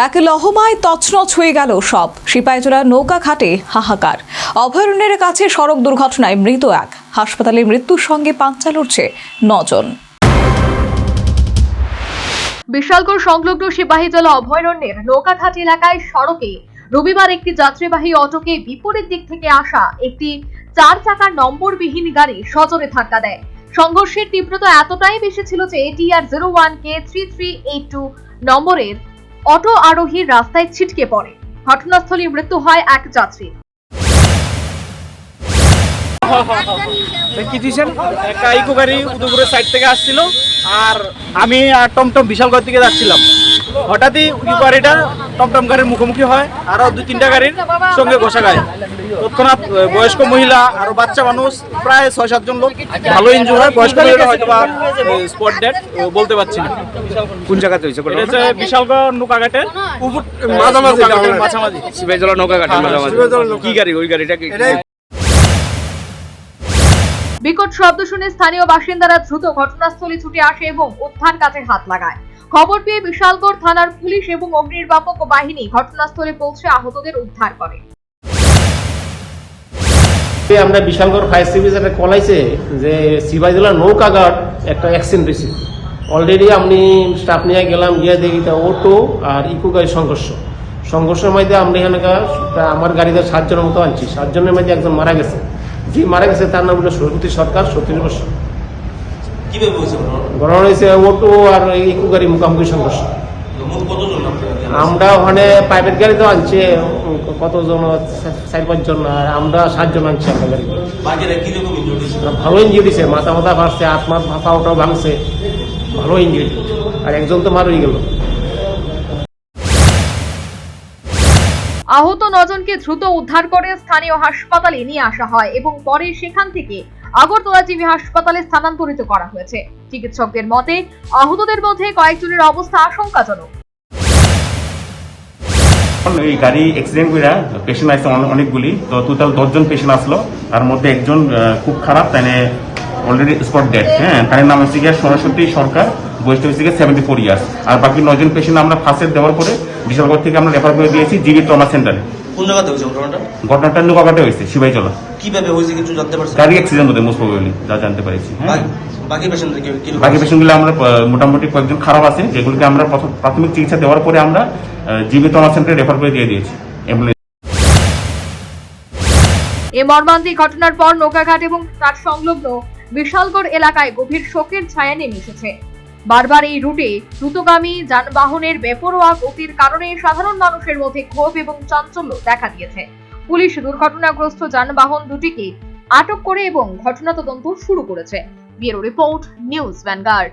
এক লহমায় তছনছ হয়ে গেল সব। সিপাহীজলার নৌকা ঘাটে হাহাকার। অভয়ারণ্যের কাছে সড়ক দুর্ঘটনায় মৃত এক। হাসপাতালে মৃত্যুর সঙ্গে পাঞ্চা লড়ছে 9 জন। বিশালগড় সংলগ্ন সিপাহীজলা অভয়ারণ্যের নৌকাঘাট এলাকায় সড়কে রবিবার একটি যাত্রীবাহী অটোকে বিপরীত দিক থেকে আসা একটি 4 চাকার নম্বরবিহীন গাড়ি সজোরে ধাক্কা দেয়। সংঘর্ষের তীব্রতা এতটাই বেশি ছিল যে ATR 01K3382 নম্বরের অটো আরোহী রাস্তায় ছিটকে পড়ে। ঘটনাস্থলে মৃত্যু হয় এক যাত্রীর। একটা ইকো গাড়ি উদয়পুরের সাইড থেকে আসছিল, আর আমি আর টমটম বিশালগড় দিকে যাচ্ছিলাম। হঠাৎই ইকো গাড়িটা টমটম গাড়ির মুখোমুখি হয়, আরো 2-3টা গাড়ির সঙ্গে ঘষা গায়। তৎক্ষণাৎ বয়স্ক মহিলা আর বাচ্চা মানুষ প্রায় 6-7 জন লোক ভালো ইনজুর হয়। বয়স্ক মহিলা হয়তো বা স্পট ডেড বলতে পারছি না। কোন জায়গাতে হয়েছে? এটা বিশালগড় নৌকাঘাটের মাঝামাঝি সিপাহীজলা নৌকাঘাটের মাঝামাঝি। কি গাড়ি? ওই গাড়িটা কি? বিকট শব্দ শুনে স্থানীয় বাসিন্দারা দ্রুত ঘটনাস্থলে ছুটে আসে এবং উদ্ধার কাজে হাত লাগায়। খবর পেয়ে বিশালগড় থানার পুলিশ এবং অগ্নিনির্বাপক বাহিনী ঘটনাস্থলে পৌঁছে আহতদের উদ্ধার করে। আমরা বিশালগড় ফায়ার সার্ভিসে কল আইছে যে সিপাহীজলা নৌকাঘাট একটা অ্যাক্সিডেন্ট হয়েছে। অলরেডি আমি স্টাফ নিয়ে গেলাম, গিয়ে দেখি অটো আর ইকো গাড়ির সংঘর্ষের মধ্যে আমরা এখানে আমার গাড়িতে 7 জনের মতো আনছি। 7 জনের মধ্যে একজন মারা গেছে। যে মারা গেছে তার নাম হলো সরস্বতী সরকার, 36 বছর। ঘটনা হয়েছে অটো আর ইকো গাড়ি মুখোমুখি সংঘর্ষ। আমরা ওখানে প্রাইভেট গাড়িতে আনছি কতজন, 4-5 জন, আর আমরা 7 জন আনছি একটা গাড়ি। ভালো ইঞ্জুরি দিছে, মাথা ফাটছে, হাত পা ওটাও ভাঙছে, ভালো ইঞ্জুরি। আর একজন তো মারা গেল। আহত 9 জনকে দ্রুত উদ্ধার করে স্থানীয় হাসপাতালে নিয়ে আসা হয় এবং পরে সেখান থেকে আগরতলা জিবি হাসপাতালে স্থানান্তরিত করা হয়েছে। চিকিৎসকদের মতে আহতদের মধ্যে কয়েকজনের অবস্থা আশঙ্কাজনক। এই গাড়ি অ্যাক্সিডেন্ট করে পেশেন্ট আসছে অনেকগুলি, তো টোটাল 10 জন পেশেন্ট আসলো। তার মধ্যে একজন খুব খারাপ, তাই অলরেডি স্পট ডেড। হ্যাঁ, তার নাম হচ্ছে গিয়ে সরস্বতী সরকার, বয়সটা হচ্ছে গিয়ে 74 ইয়ার্স। আর বাকি 9 জন পেশেন্ট আমরা ফার্স্ট এড দেওয়ার পরে বিশালগড় থেকে আমরা রেফার করে দিয়েছি জিবি ট্রমা সেন্টারে। কোন জায়গাতে হয়েছে ঘটনাটা? ঘটনাটা নৌকাঘাটে হয়েছে, সিপাহীজলা। কিভাবে হয়েছে কিছু জানতে পারছেন? গাড়ি অ্যাক্সিডেন্ট হতে মোস্ট প্রবাবলি যা জানতে পেরেছি। হ্যাঁ, বাকি পেশেন্টগুলো আমরা মোটামুটি কয়েকজন খারাপ আছে, যেগুলোকে আমরা প্রাথমিক চিকিৎসা দেওয়ার পরে আমরা জিবি ট্রমা সেন্টারে রেফার করে দিয়ে দিয়েছি। এ মর্মান্তিক ঘটনার পর নৌকাঘাট এবং তার সংলগ্ন বিশালগড় এলাকায় গভীর শোকের ছায়া নেমে এসেছে। বারবার এই রুটে দ্রুতগামী যানবাহনের বেপরোয়া গতির কারণে সাধারণ মানুষের মধ্যে ক্ষোভ এবং চাঞ্চল্য দেখা দিয়েছে। পুলিশ দুর্ঘটনাগ্রস্ত যানবাহন দুটিকে আটক করে এবং ঘটনা তদন্ত শুরু করেছে। Bureau report, news vanguard.